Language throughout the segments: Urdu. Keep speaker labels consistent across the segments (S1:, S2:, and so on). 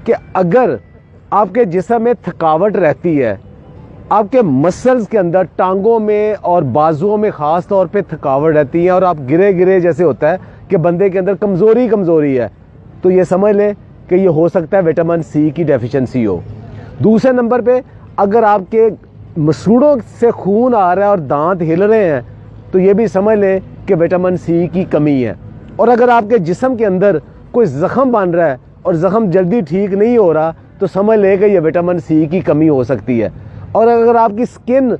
S1: کہ اگر آپ کے جسم میں تھکاوٹ رہتی ہے، آپ کے مسلز کے اندر ٹانگوں میں اور بازوؤں میں خاص طور پہ تھکاوٹ رہتی ہے اور آپ گرے جیسے ہوتا ہے کہ بندے کے اندر کمزوری ہے، تو یہ سمجھ لیں کہ یہ ہو سکتا ہے وٹامن سی کی ڈیفیشنسی ہو۔ دوسرے نمبر پہ اگر آپ کے مسوڑوں سے خون آ رہا ہے اور دانت ہل رہے ہیں تو یہ بھی سمجھ لیں کہ وٹامن سی کی کمی ہے۔ اور اگر آپ کے جسم کے اندر کوئی زخم بن رہا ہے اور زخم جلدی ٹھیک نہیں ہو رہا تو سمجھ لیں کہ یہ وٹامن سی کی کمی ہو سکتی ہے۔ اور اگر آپ کی سکن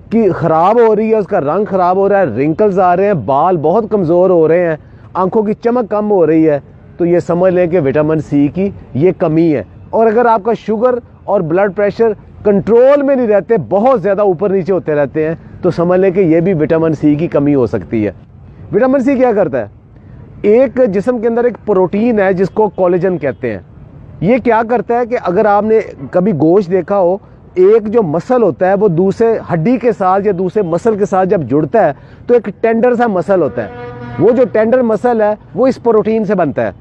S1: کی خراب ہو رہی ہے، اس کا رنگ خراب ہو رہا ہے، رنکلز آ رہے ہیں، بال بہت کمزور ہو رہے ہیں، آنکھوں کی چمک کم ہو رہی ہے، تو یہ سمجھ لیں کہ وٹامن سی کی یہ کمی ہے۔ اور اگر آپ کا شوگر اور بلڈ پریشر کنٹرول میں نہیں رہتے، بہت زیادہ اوپر نیچے ہوتے رہتے ہیں، تو سمجھ لیں کہ یہ بھی وٹامن سی کی کمی ہو سکتی ہے۔ وٹامن سی کیا کرتا ہے؟ ایک جسم کے اندر ایک پروٹین ہے جس کو کولیجن کہتے ہیں۔ یہ کیا کرتا ہے کہ اگر آپ نے کبھی گوشت دیکھا ہو، ایک جو مسل ہوتا ہے وہ دوسرے ہڈی کے ساتھ یا دوسرے مسل کے ساتھ جب جڑتا ہے تو ایک ٹینڈر سا مسل ہوتا ہے، وہ جو ٹینڈر مسل ہے وہ اس پروٹین سے بنتا ہے،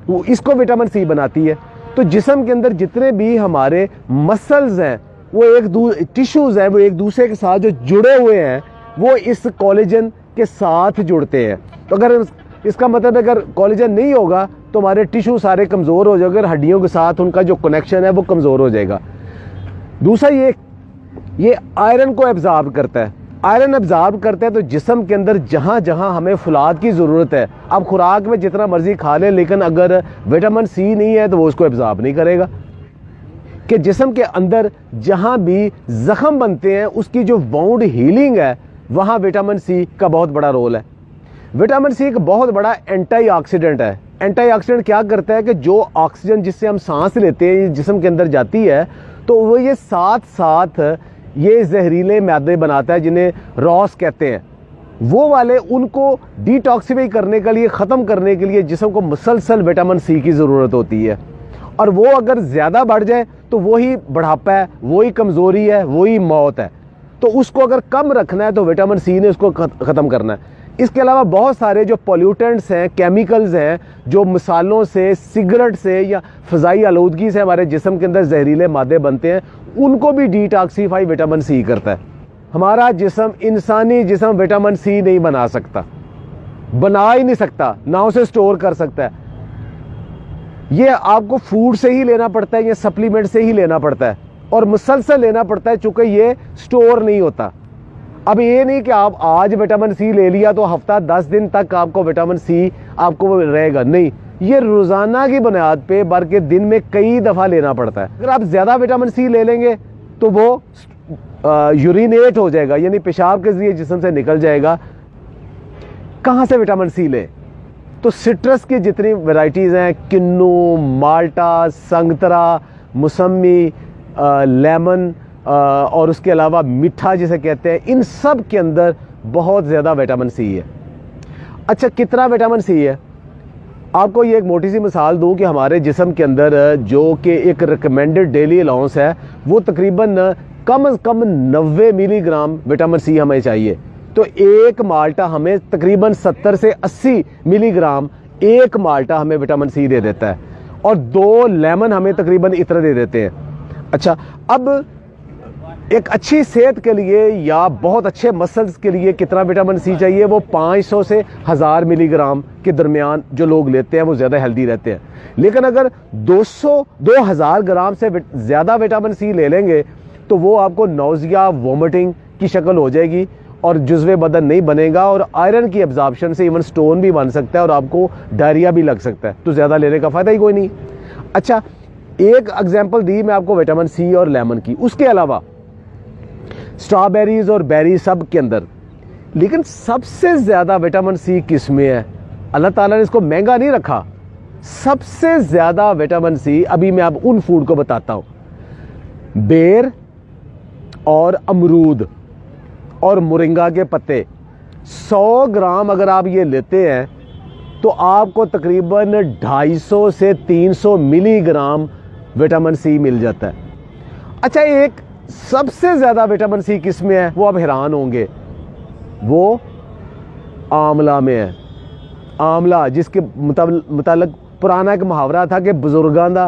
S1: وہ اس کو وٹامن سی بناتی ہے۔ تو جسم کے اندر جتنے بھی ہمارے مسلز ہیں، وہ ٹیشوز ہیں، وہ ایک دوسرے کے ساتھ جو جڑے ہوئے ہیں وہ اس کولیجن کے ساتھ جڑتے ہیں۔ تو اگر اس کا مطلب اگر کولیجن نہیں ہوگا تو ہمارے ٹیشو سارے کمزور ہو جائیں گے، ہڈیوں کے ساتھ ان کا جو کنیکشن ہے وہ کمزور ہو جائے گا۔ دوسرا یہ آئرن کو ایبزارب کرتا ہے۔ آئرن ایبزارب کرتا ہے تو جسم کے اندر جہاں جہاں ہمیں فولاد کی ضرورت ہے، آپ خوراک میں جتنا مرضی کھا لیں لیکن اگر وٹامن سی نہیں ہے تو وہ اس کو ایبزارب نہیں کرے گا۔ کہ جسم کے اندر جہاں بھی زخم بنتے ہیں اس کی جو واؤنڈ ہیلنگ ہے وہاں وٹامن سی کا بہت بڑا رول ہے۔ وٹامن سی ایک بہت بڑا اینٹی آکسیڈنٹ ہے۔ اینٹی آکسیڈنٹ کیا کرتا ہے کہ جو آکسیجن جس سے ہم سانس لیتے ہیں جسم کے اندر جاتی ہے تو وہ یہ ساتھ یہ زہریلے معدے بناتا ہے جنہیں روس کہتے ہیں، وہ والے ان کو ڈیٹاکسیفائی کرنے کے لیے، ختم کرنے کے لیے جسم کو مسلسل وٹامن سی کی ضرورت ہوتی ہے۔ اور وہ اگر زیادہ بڑھ جائے تو وہی بڑھاپا ہے، وہی کمزوری ہے، وہی موت ہے۔ تو اس کو اگر کم رکھنا ہے تو وٹامن سی نے اس کو ختم کرنا ہے۔ اس کے علاوہ بہت سارے جو پولیوٹنٹس ہیں، کیمیکلز ہیں، جو مسالوں سے، سگریٹ سے یا فضائی آلودگی سے ہمارے جسم کے اندر زہریلے مادے بنتے ہیں، ان کو بھی ڈیٹاکسیفائی وٹامن سی کرتا ہے۔ ہمارا جسم، انسانی جسم وٹامن سی نہیں بنا سکتا، بنا ہی نہیں سکتا، نہ اسے سٹور کر سکتا ہے۔ یہ آپ کو فوڈ سے ہی لینا پڑتا ہے، یہ سپلیمنٹ سے ہی لینا پڑتا ہے اور مسلسل لینا پڑتا ہے چونکہ یہ سٹور نہیں ہوتا۔ اب یہ نہیں کہ آپ آج وٹامن سی لے لیا تو ہفتہ 10 دن تک آپ کو وٹامن سی آپ کو رہے گا، نہیں، یہ روزانہ کی بنیاد پہ بلکہ دن میں کئی دفعہ لینا پڑتا ہے۔ اگر آپ زیادہ وٹامن سی لے لیں گے تو وہ یورینیٹ ہو جائے گا، یعنی پیشاب کے ذریعے جسم سے نکل جائے گا۔ کہاں سے وٹامن سی لیں؟ تو سٹرس کی جتنی ورائٹیز ہیں، کنو، مالٹا، سنگترا، موسمی، لیمن اور اس کے علاوہ میٹھا جسے کہتے ہیں، ان سب کے اندر بہت زیادہ وٹامن سی ہے۔ اچھا، کتنا وٹامن سی ہے؟ آپ کو یہ ایک موٹی سی مثال دوں کہ ہمارے جسم کے اندر جو کہ ایک ریکمینڈڈ ڈیلی الاؤنس ہے وہ تقریباً کم از کم 90 ملی گرام وٹامن سی ہمیں چاہیے۔ تو ایک مالٹا ہمیں تقریباً 70 سے 80 ملی گرام ایک مالٹا ہمیں وٹامن سی دے دیتا ہے، اور 2 لیمن ہمیں تقریباً اتنا دے دیتے ہیں۔ اچھا، اب ایک اچھی صحت کے لیے یا بہت اچھے مسلز کے لیے کتنا وٹامن سی چاہیے؟ وہ 500 سے 1000 ملی گرام کے درمیان جو لوگ لیتے ہیں وہ زیادہ ہیلدی رہتے ہیں۔ لیکن اگر 2000 گرام سے زیادہ وٹامن سی لے لیں گے تو وہ آپ کو نوزیا، وومٹنگ کی شکل ہو جائے گی اور جزو بدن نہیں بنے گا، اور آئرن کی ابزارپشن سے ایون سٹون بھی بن سکتا ہے اور آپ کو ڈائریا بھی لگ سکتا ہے، تو زیادہ لینے کا فائدہ ہی کوئی نہیں۔ اچھا، ایک اگزامپل دی میں آپ کو وٹامن سی اور لیمن کی، اس کے علاوہ اسٹرابیریز اور بیری سب کے اندر، لیکن سب سے زیادہ وٹامن سی کس میں ہے؟ اللہ تعالیٰ نے اس کو مہنگا نہیں رکھا، سب سے زیادہ وٹامن سی ابھی میں اب ان فوڈ کو بتاتا ہوں، بیر اور امرود اور مورنگا کے پتے۔ 100 گرام اگر آپ یہ لیتے ہیں تو آپ کو تقریباً 250 سے 300 ملی گرام وٹامن سی مل جاتا ہے۔ اچھا، ایک سب سے زیادہ وٹامن سی کس میں ہے؟ وہ آپ حیران ہوں گے، وہ آملہ میں ہے۔ آملہ، جس کے متعلق پرانا ایک محاورہ تھا کہ بزرگاں دا